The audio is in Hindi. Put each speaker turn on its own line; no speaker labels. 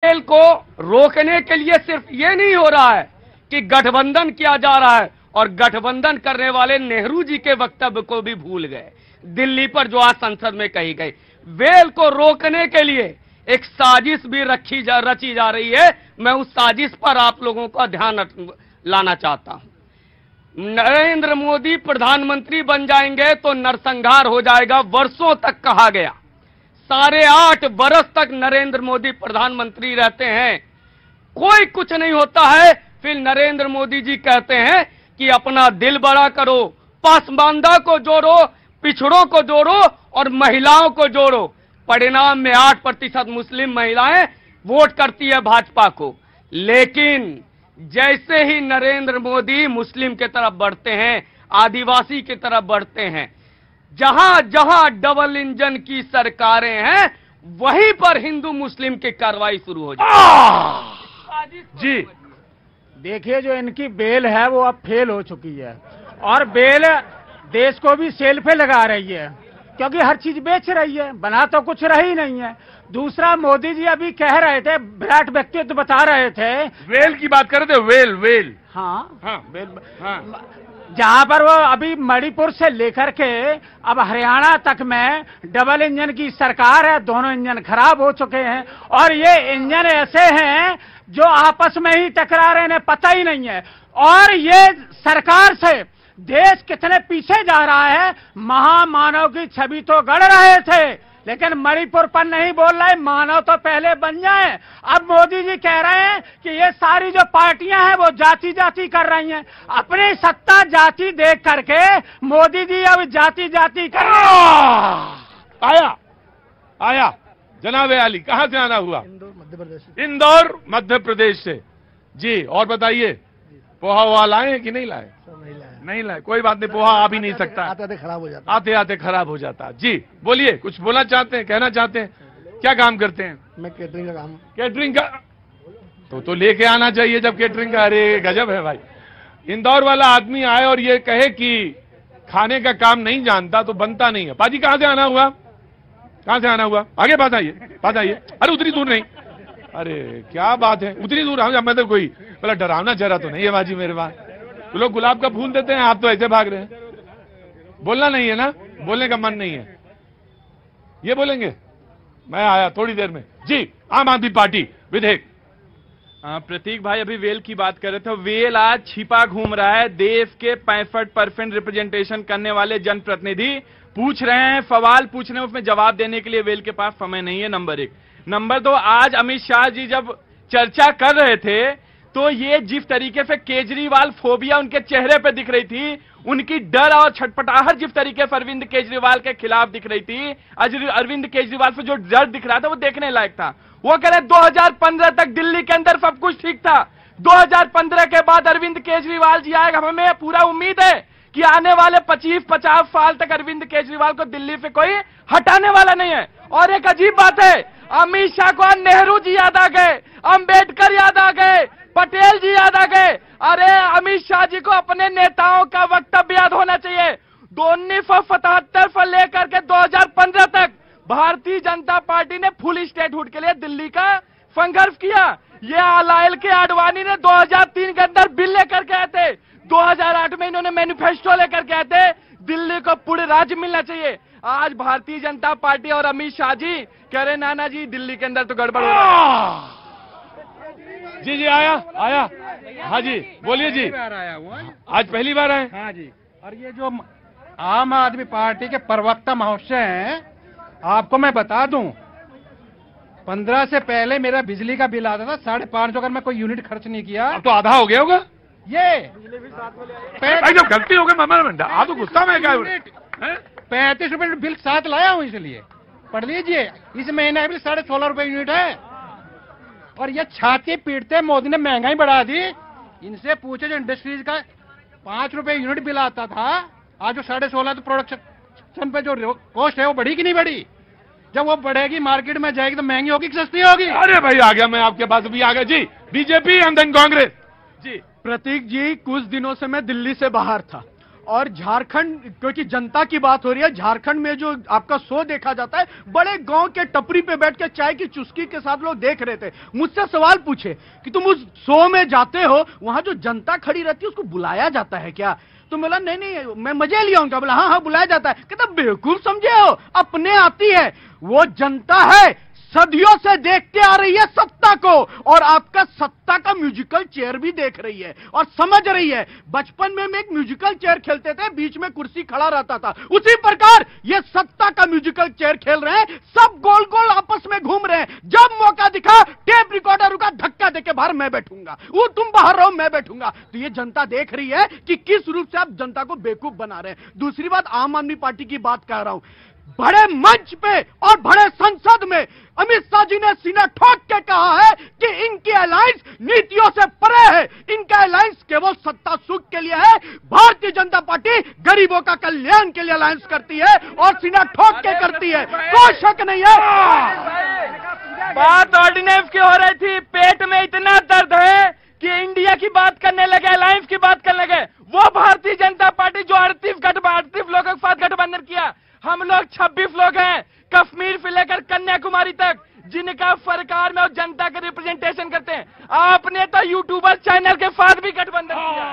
खेल को रोकने के लिए सिर्फ ये नहीं हो रहा है कि गठबंधन किया जा रहा है और गठबंधन करने वाले नेहरू जी के वक्तव्य को भी भूल गए। दिल्ली पर जो आज संसद में कही गई, वेल को रोकने के लिए एक साजिश भी रची जा रही है। मैं उस साजिश पर आप लोगों का ध्यान लाना चाहता हूं। नरेंद्र मोदी प्रधानमंत्री बन जाएंगे तो नरसंहार हो जाएगा, वर्षों तक कहा गया। 8.5 बरस तक नरेंद्र मोदी प्रधानमंत्री रहते हैं, कोई कुछ नहीं होता है। फिर नरेंद्र मोदी जी कहते हैं कि अपना दिल बड़ा करो, पसमानदा को जोड़ो, पिछड़ों को जोड़ो और महिलाओं को जोड़ो। परिणाम में 8% मुस्लिम महिलाएं वोट करती है भाजपा को। लेकिन जैसे ही नरेंद्र मोदी मुस्लिम की तरफ बढ़ते हैं, आदिवासी की तरफ बढ़ते हैं, जहां जहां डबल इंजन की सरकारें हैं, वहीं पर हिंदू मुस्लिम की कार्रवाई शुरू हो जाती है।
जी देखिए, जो इनकी बेल है वो अब फेल हो चुकी है और बेल देश को भी सेल पे लगा रही है, क्योंकि हर चीज बेच रही है, बना तो कुछ रही नहीं है। दूसरा, मोदी जी अभी कह रहे थे, विराट व्यक्तित्व बता रहे थे,
वेल की बात कर रहे थे, वेल
हाँ वेल, हाँ। जहां पर वो अभी मणिपुर से लेकर के अब हरियाणा तक में डबल इंजन की सरकार है, दोनों इंजन खराब हो चुके हैं और ये इंजन ऐसे हैं जो आपस में ही टकरा रहे हैं, पता ही नहीं है। और ये सरकार से देश कितने पीछे जा रहा है। महामानव की छवि तो गढ़ रहे थे, लेकिन मणिपुर पर नहीं बोल रहे, मानव तो पहले बन जाए। अब मोदी जी कह रहे हैं कि ये सारी जो पार्टियां हैं वो जाति जाति कर रही हैं। अपनी सत्ता जाति देख करके मोदी जी अब जाति जाति कर रहे हैं।
आया जनाब अली, कहां से आना हुआ?
इंदौर मध्य प्रदेश।
इंदौर मध्य प्रदेश से। जी, और बताइए, पोहा वहा लाए कि नहीं लाए? नहीं लाए, कोई बात नहीं, पोहा आ भी नहीं सकता,
आते आते खराब हो जाता,
आते आते खराब हो जाता। जी बोलिए, कुछ बोलना चाहते हैं, कहना चाहते हैं? क्या काम करते हैं?
मैं केटरिंग का काम।
केटरिंग का तो लेके आना चाहिए जब केटरिंग का। अरे गजब है भाई, इंदौर वाला आदमी आए और ये कहे कि खाने का काम नहीं जानता तो बनता नहीं है। पाजी कहां से आना हुआ? कहां से आना हुआ? आगे बात आइए। अरे उतनी दूर नहीं, अरे क्या बात है, उतनी दूर मैं तो कोई बोला डरावना चेहरा तो नहीं है बाजी मेरे पास। तो लोग गुलाब का फूल देते हैं, आप तो ऐसे भाग रहे हैं। बोलना नहीं है ना, बोलने का मन नहीं है, ये बोलेंगे मैं आया थोड़ी देर में। जी, आम आदमी पार्टी विधेयक।
प्रतीक भाई अभी वेल की बात कर रहे थे, वेल आज छिपा घूम रहा है। देश के 65% रिप्रेजेंटेशन करने वाले जनप्रतिनिधि पूछ रहे हैं, सवाल पूछ रहे हैं, उसमें जवाब देने के लिए वेल के पास समय नहीं है, नंबर 1। नंबर 2, आज अमित शाह जी जब चर्चा कर रहे थे तो ये जिस तरीके से केजरीवाल फोबिया उनके चेहरे पे दिख रही थी, उनकी डर और छटपटाहट जिस तरीके से अरविंद केजरीवाल के खिलाफ दिख रही थी, अरविंद केजरीवाल से जो डर दिख रहा था वो देखने लायक था। वो कह रहे 2015 तक दिल्ली के अंदर सब कुछ ठीक था, 2015 के बाद अरविंद केजरीवाल जी आएगा, हमें पूरा उम्मीद है कि आने वाले 25-50 साल तक अरविंद केजरीवाल को दिल्ली से कोई हटाने वाला नहीं है। और एक अजीब बात है, अमित शाह को नेहरू जी याद आ गए, अंबेडकर याद आ गए, पटेल जी याद आ गए। अरे अमित शाह जी को अपने नेताओं का वक्तव्य याद होना चाहिए। 1977 से लेकर के 2015 तक भारतीय जनता पार्टी ने फुल स्टेटहुड के लिए दिल्ली का संघर्ष किया। ये लाल के आडवाणी ने 2003 के अंदर बिल लेकर के आए थे, 2008 में इन्होंने मैनिफेस्टो लेकर के आए थे, दिल्ली को पूरे राज्य मिलना चाहिए। आज भारतीय जनता पार्टी और अमित शाह जी कह रहे नाना जी दिल्ली के अंदर तो गड़बड़ हो रहा है।
जी आया। हाँ जी बोलिए जी। आज पहली बार आए?
हाँ जी। और ये जो आम आदमी पार्टी के प्रवक्ता महोदय हैं, आपको मैं बता दूं, 15 से पहले मेरा बिजली का बिल आता था 550, अगर मैं कोई यूनिट खर्च नहीं किया।
अब तो आधा हो गया होगा
ये।
भाई जब गलती हो गई मामा, आप तो गुस्सा में क्या?
35 रुपए बिल साथ लाया हूं, इसलिए पढ़ लीजिए। इस महीने बिल 16.5 रुपए यूनिट है। और ये छाती पीटते मोदी ने महंगाई बढ़ा दी। इनसे पूछे जो इंडस्ट्रीज का 5 रुपए यूनिट बिल आता था, आज जो 16.5, तो प्रोडक्शन पे जो कॉस्ट है वो बढ़ी कि नहीं बढ़ी? जब वो बढ़ेगी, मार्केट में जाएगी तो महंगी होगी कि सस्ती होगी?
अरे भाई आ गया, मैं आपके पास भी आ गया जी। BJP and then Congress. जी
प्रतीक जी, कुछ दिनों से मैं दिल्ली से बाहर था
और झारखंड, क्योंकि जनता की बात हो रही है, झारखंड में जो आपका शो देखा जाता है, बड़े गांव के टपरी पे बैठ के चाय की चुस्की के साथ लोग देख रहे थे। मुझसे सवाल पूछे कि तुम उस शो में जाते हो, वहां जो जनता खड़ी रहती है उसको बुलाया जाता है क्या? तो बोला नहीं मैं मजे लिया हूं। बोला हाँ बुलाया जाता है। कहता बेवकूफ समझे हो, अपने आती है। वो जनता है, सदियों से देखते आ रही है सत्ता को, और आपका सत्ता का म्यूजिकल चेयर भी देख रही है और समझ रही है। बचपन में हम एक म्यूजिकल चेयर खेलते थे, बीच में कुर्सी खड़ा रहता था, उसी प्रकार ये सत्ता का म्यूजिकल चेयर खेल रहे हैं। सब गोल गोल आपस में घूम रहे हैं। जब मौका दिखा, टेप रिकॉर्डर रुका, धक्का देके बाहर मैं बैठूंगा, वो तुम बाहर रहो मैं बैठूंगा। तो ये जनता देख रही है कि किस रूप से आप जनता को बेवकूफ बना रहे हैं। दूसरी बात, आम आदमी पार्टी की बात कह रहा हूं, बड़े मंच पे और बड़े संसद में अमित शाह जी ने सीना ठोक के कहा है कि इनकी अलायंस नीतियों से परे है, इनका अलायंस केवल सत्ता सुख के लिए है। भारतीय जनता पार्टी गरीबों का कल्याण के लिए अलायंस करती है और सीना ठोक के करती है, कोई शक नहीं है।
बात ऑर्डिनेंस की हो रही थी, पेट में इतना दर्द है कि इंडिया की बात करने लगे, अलायंस की बात करने लगे। वो भारतीय जनता पार्टी जो 38 लोगों के साथ गठबंधन किया, हम लोग 26 लोग हैं, कश्मीर से लेकर कन्याकुमारी तक, जिनका सरकार में और जनता के रिप्रेजेंटेशन करते हैं। आपने तो यूट्यूबर चैनल के साथ भी गठबंधन किया।